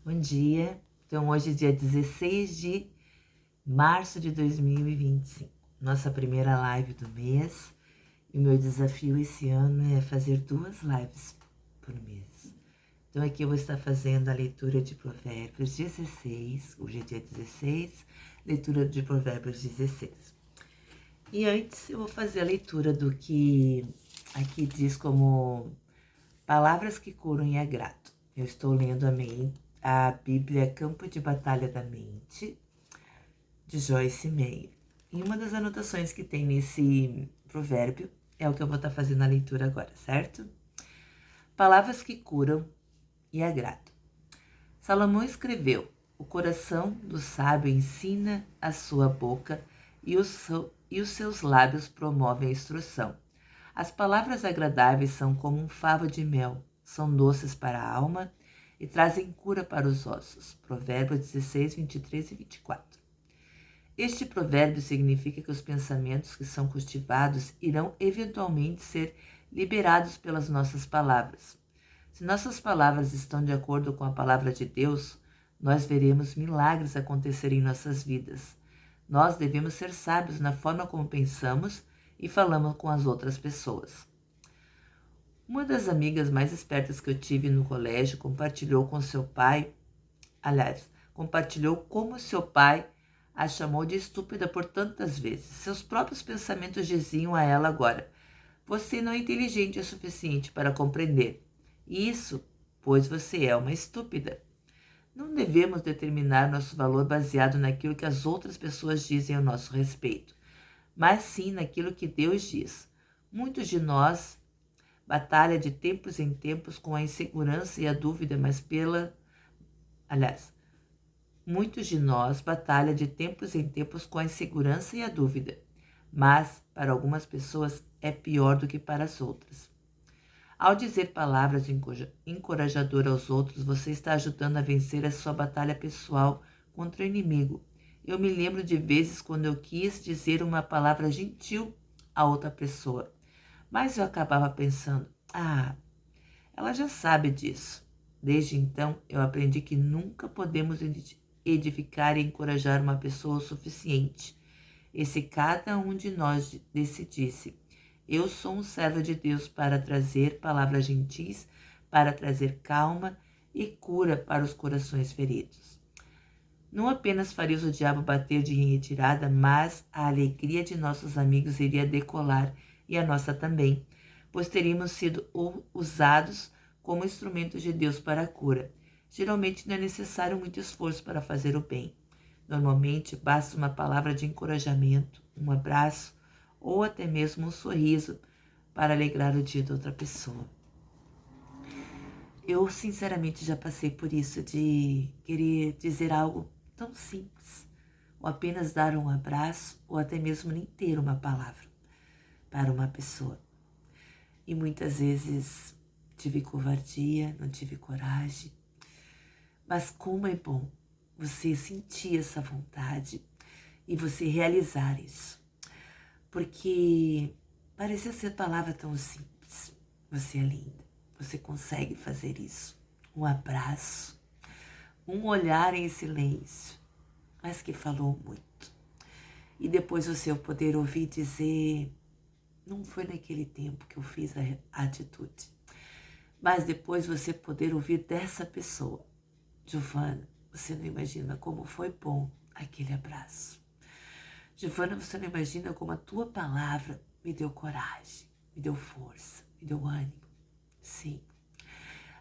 Bom dia. Então, hoje é dia 16 de março de 2025, nossa primeira live do mês. E o meu desafio esse ano é fazer 2 lives por mês. Então, aqui eu vou estar fazendo a leitura de Provérbios 16, hoje é dia 16, leitura de Provérbios 16. E antes eu vou fazer a leitura do que aqui diz como palavras que curam e agradam. Eu estou lendo a Bíblia Campo de Batalha da Mente, de Joyce Meyer. E uma das anotações que tem nesse provérbio é o que eu vou estar fazendo a leitura agora, certo? Palavras que curam e agradam. Salomão escreveu: o coração do sábio ensina a sua boca e os seus lábios promovem a instrução. As palavras agradáveis são como um favo de mel, são doces para a alma e trazem cura para os ossos. Provérbios 16, 23 e 24. Este provérbio significa que os pensamentos que são cultivados irão eventualmente ser liberados pelas nossas palavras. Se nossas palavras estão de acordo com a palavra de Deus, nós veremos milagres acontecer em nossas vidas. Nós devemos ser sábios na forma como pensamos e falamos com as outras pessoas. Uma das amigas mais espertas que eu tive no colégio compartilhou como seu pai a chamou de estúpida por tantas vezes. Seus próprios pensamentos diziam a ela agora: você não é inteligente o suficiente para compreender isso, pois você é uma estúpida. Não devemos determinar nosso valor baseado naquilo que as outras pessoas dizem a nosso respeito, mas sim naquilo que Deus diz. Muitos de nós batalham de tempos em tempos com a insegurança e a dúvida, Muitos de nós batalham de tempos em tempos com a insegurança e a dúvida, mas para algumas pessoas é pior do que para as outras. Ao dizer palavras encorajadoras aos outros, você está ajudando a vencer a sua batalha pessoal contra o inimigo. Eu me lembro de vezes quando eu quis dizer uma palavra gentil a outra pessoa, mas eu acabava pensando: ela já sabe disso. Desde então, eu aprendi que nunca podemos edificar e encorajar uma pessoa o suficiente. E se cada um de nós decidisse: eu sou um servo de Deus para trazer palavras gentis, para trazer calma e cura para os corações feridos. Não apenas faria o diabo bater de retirada, mas a alegria de nossos amigos iria decolar e a nossa também, pois teríamos sido usados como instrumentos de Deus para a cura. Geralmente não é necessário muito esforço para fazer o bem. Normalmente basta uma palavra de encorajamento, um abraço ou até mesmo um sorriso para alegrar o dia de outra pessoa. Eu sinceramente já passei por isso de querer dizer algo tão simples, ou apenas dar um abraço, ou até mesmo nem ter uma palavra para uma pessoa. E muitas vezes tive covardia, não tive coragem. Mas como é bom você sentir essa vontade e você realizar isso. Porque parecia ser palavra tão simples. Você é linda, você consegue fazer isso. Um abraço, um olhar em silêncio, mas que falou muito. E depois você poder ouvir dizer: não foi naquele tempo que eu fiz a atitude. Mas depois você poder ouvir dessa pessoa: Giovana, você não imagina como foi bom aquele abraço. Giovana, você não imagina como a tua palavra me deu coragem, me deu força, me deu ânimo. Sim,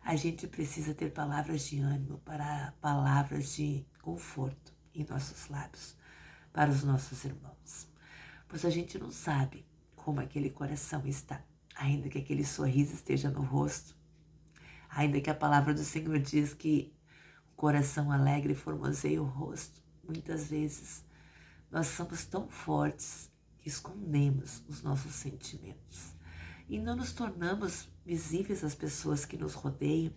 a gente precisa ter palavras de ânimo, para palavras de conforto em nossos lábios, para os nossos irmãos. Pois a gente não sabe como aquele coração está, ainda que aquele sorriso esteja no rosto, ainda que a palavra do Senhor diz que o coração alegre formoseia o rosto. Muitas vezes nós somos tão fortes que escondemos os nossos sentimentos e não nos tornamos visíveis às pessoas que nos rodeiam,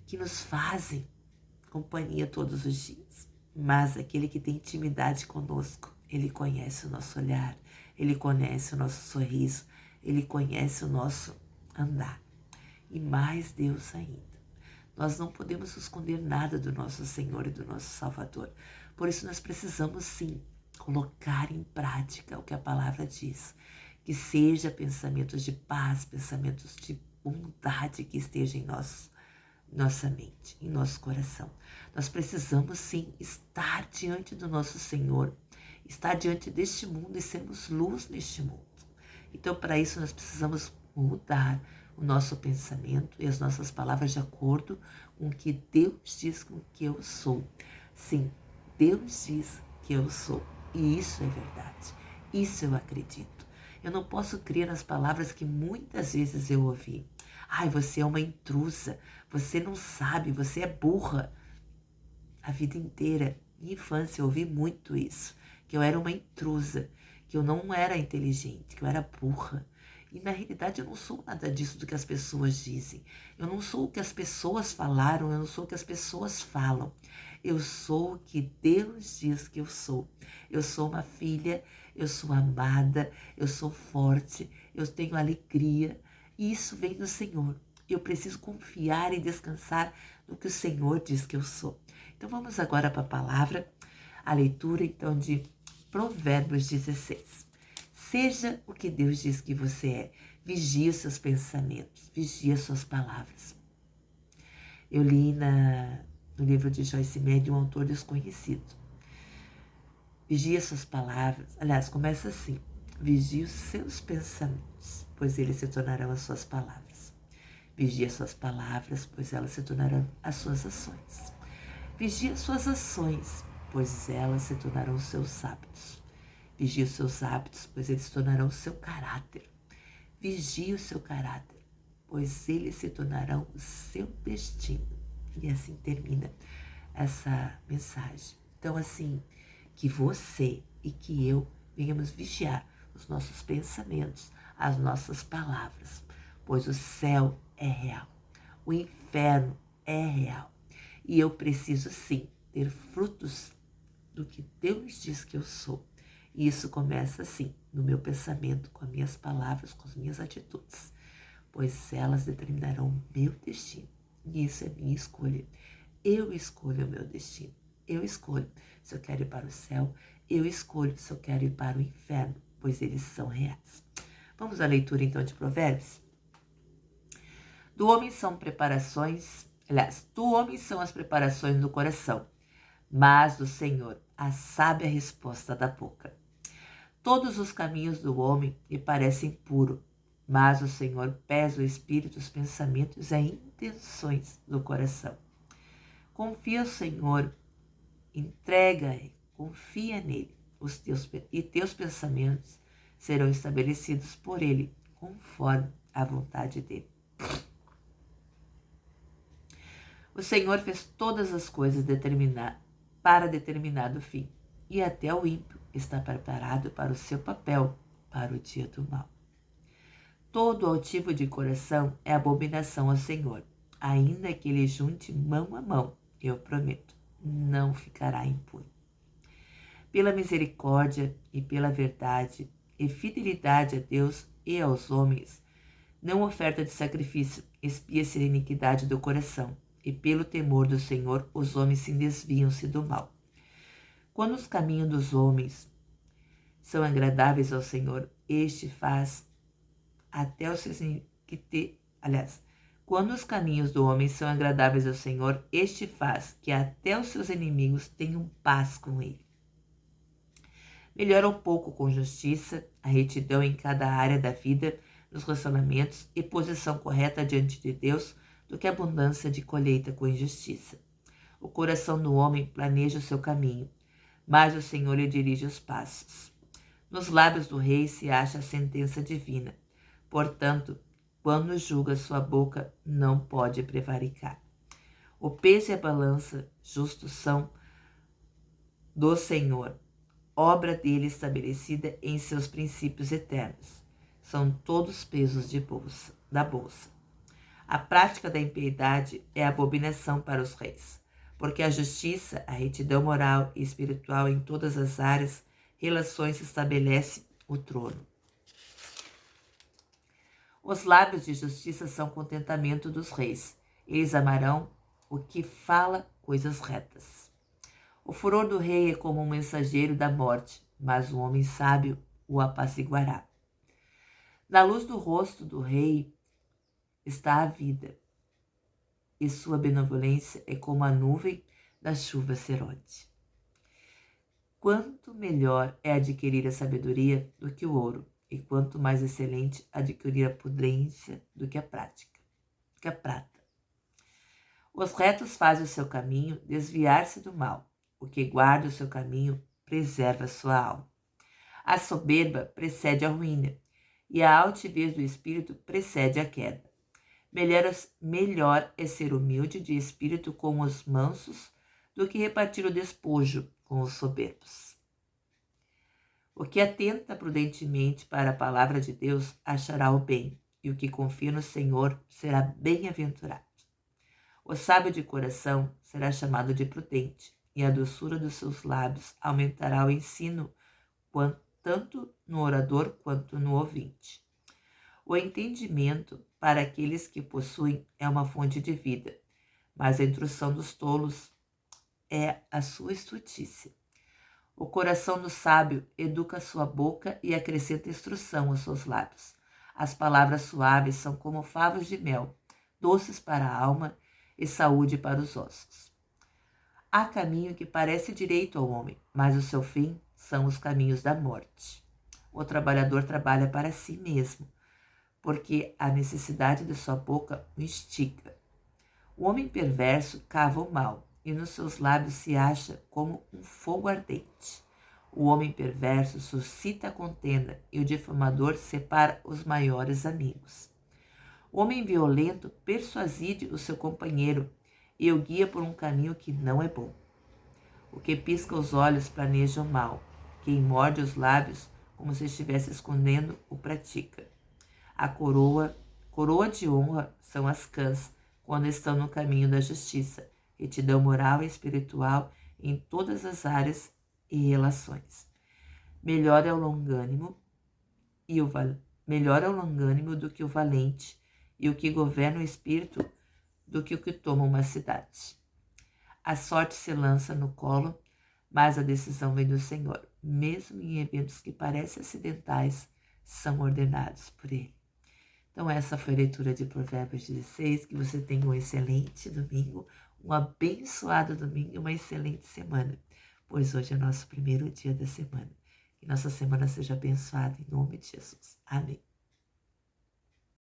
que nos fazem companhia todos os dias. Mas aquele que tem intimidade conosco, ele conhece o nosso olhar, ele conhece o nosso sorriso, ele conhece o nosso andar. E mais Deus ainda. Nós não podemos esconder nada do nosso Senhor e do nosso Salvador. Por isso nós precisamos sim colocar em prática o que a palavra diz. Que seja pensamentos de paz, pensamentos de bondade que esteja em nossa mente, em nosso coração. Nós precisamos sim estar diante do nosso Senhor, estar diante deste mundo e sermos luz neste mundo. Então, para isso, nós precisamos mudar o nosso pensamento e as nossas palavras de acordo com o que Deus diz com que eu sou. Sim, Deus diz que eu sou. E isso é verdade. Isso eu acredito. Eu não posso crer nas palavras que muitas vezes eu ouvi. Ai, você é uma intrusa. Você não sabe, você é burra. A vida inteira, minha infância, eu ouvi muito isso. Que eu era uma intrusa, que eu não era inteligente, que eu era burra. E na realidade eu não sou nada disso do que as pessoas dizem. Eu não sou o que as pessoas falaram, eu não sou o que as pessoas falam. Eu sou o que Deus diz que eu sou. Eu sou uma filha, eu sou amada, eu sou forte, eu tenho alegria. E isso vem do Senhor. Eu preciso confiar e descansar no que o Senhor diz que eu sou. Então vamos agora para a palavra, a leitura então de Provérbios 16. Seja o que Deus diz que você é. Vigie os seus pensamentos, vigie as suas palavras. Eu li no livro de Joyce Meyer, um autor desconhecido. Vigie as suas palavras. Aliás, começa assim. Vigie os seus pensamentos, pois eles se tornarão as suas palavras. Vigie as suas palavras, pois elas se tornarão as suas ações. Vigie as suas ações, pois elas se tornarão os seus hábitos. Vigie os seus hábitos, pois eles se tornarão o seu caráter. Vigie o seu caráter, pois eles se tornarão o seu destino. E assim termina essa mensagem. Então, assim, que você e que eu venhamos vigiar os nossos pensamentos, as nossas palavras, pois o céu é real, o inferno é real. E eu preciso, sim, ter frutos do que Deus diz que eu sou. E isso começa assim, no meu pensamento, com as minhas palavras, com as minhas atitudes, pois elas determinarão o meu destino. E isso é minha escolha. Eu escolho o meu destino. Eu escolho se eu quero ir para o céu, eu escolho se eu quero ir para o inferno, pois eles são reais. Vamos à leitura então de Provérbios? Do homem são as preparações do coração, mas do Senhor a sábia resposta da boca. Todos os caminhos do homem lhe parecem puros, mas o Senhor pesa o espírito, os pensamentos e as intenções do coração. Confia no Senhor, confia nele, teus pensamentos serão estabelecidos por ele, conforme a vontade dele. O Senhor fez todas as coisas para determinado fim, e até o ímpio está preparado para o seu papel, para o dia do mal. Todo altivo de coração é abominação ao Senhor, ainda que ele junte mão a mão, eu prometo, não ficará impune. Pela misericórdia e pela verdade e fidelidade a Deus e aos homens, não oferta de sacrifício, expia-se a iniquidade do coração, e pelo temor do Senhor os homens se desviam-se do mal. Quando os caminhos dos homens são agradáveis ao Senhor, este faz até os seus quando os caminhos do homem são agradáveis ao Senhor, este faz que até os seus inimigos tenham paz com ele. Melhora um pouco com justiça, a retidão em cada área da vida, nos relacionamentos e posição correta diante de Deus, do que a abundância de colheita com injustiça. O coração do homem planeja o seu caminho, mas o Senhor lhe dirige os passos. Nos lábios do rei se acha a sentença divina. Portanto, quando julga, sua boca não pode prevaricar. O peso e a balança justos são do Senhor, obra dele estabelecida em seus princípios eternos. São todos pesos da bolsa. A prática da impiedade é abominação para os reis, porque a justiça, a retidão moral e espiritual em todas as áreas, relações estabelece o trono. Os lábios de justiça são contentamento dos reis. Eles amarão o que fala coisas retas. O furor do rei é como um mensageiro da morte, mas o homem sábio o apaciguará. Na luz do rosto do rei está a vida, e sua benevolência é como a nuvem da chuva serode. Quanto melhor é adquirir a sabedoria do que o ouro, e quanto mais excelente adquirir a prudência do que a prata. Os retos fazem o seu caminho desviar-se do mal. O que guarda o seu caminho preserva a sua alma. A soberba precede a ruína, e a altivez do espírito precede a queda. Melhor é ser humilde de espírito com os mansos do que repartir o despojo com os soberbos. O que atenta prudentemente para a palavra de Deus achará o bem, e o que confia no Senhor será bem-aventurado. O sábio de coração será chamado de prudente, e a doçura dos seus lábios aumentará o ensino, tanto no orador quanto no ouvinte. O entendimento para aqueles que possuem é uma fonte de vida, mas a instrução dos tolos é a sua estultícia. O coração do sábio educa a sua boca e acrescenta instrução aos seus lábios. As palavras suaves são como favos de mel, doces para a alma e saúde para os ossos. Há caminho que parece direito ao homem, mas o seu fim são os caminhos da morte. O trabalhador trabalha para si mesmo, porque a necessidade de sua boca o instiga. O homem perverso cava o mal, e nos seus lábios se acha como um fogo ardente. O homem perverso suscita a contenda, e o difamador separa os maiores amigos. O homem violento persuade o seu companheiro e o guia por um caminho que não é bom. O que pisca os olhos planeja o mal. Quem morde os lábios, como se estivesse escondendo, o pratica. A coroa de honra são as cãs, quando estão no caminho da justiça, retidão moral e espiritual em todas as áreas e relações. Melhor é o longânimo do que o valente, e o que governa o espírito do que o que toma uma cidade. A sorte se lança no colo, mas a decisão vem do Senhor. Mesmo em eventos que parecem acidentais, são ordenados por Ele. Então essa foi a leitura de Provérbios 16, que você tenha um excelente domingo, um abençoado domingo e uma excelente semana, pois hoje é nosso primeiro dia da semana. Que nossa semana seja abençoada em nome de Jesus. Amém.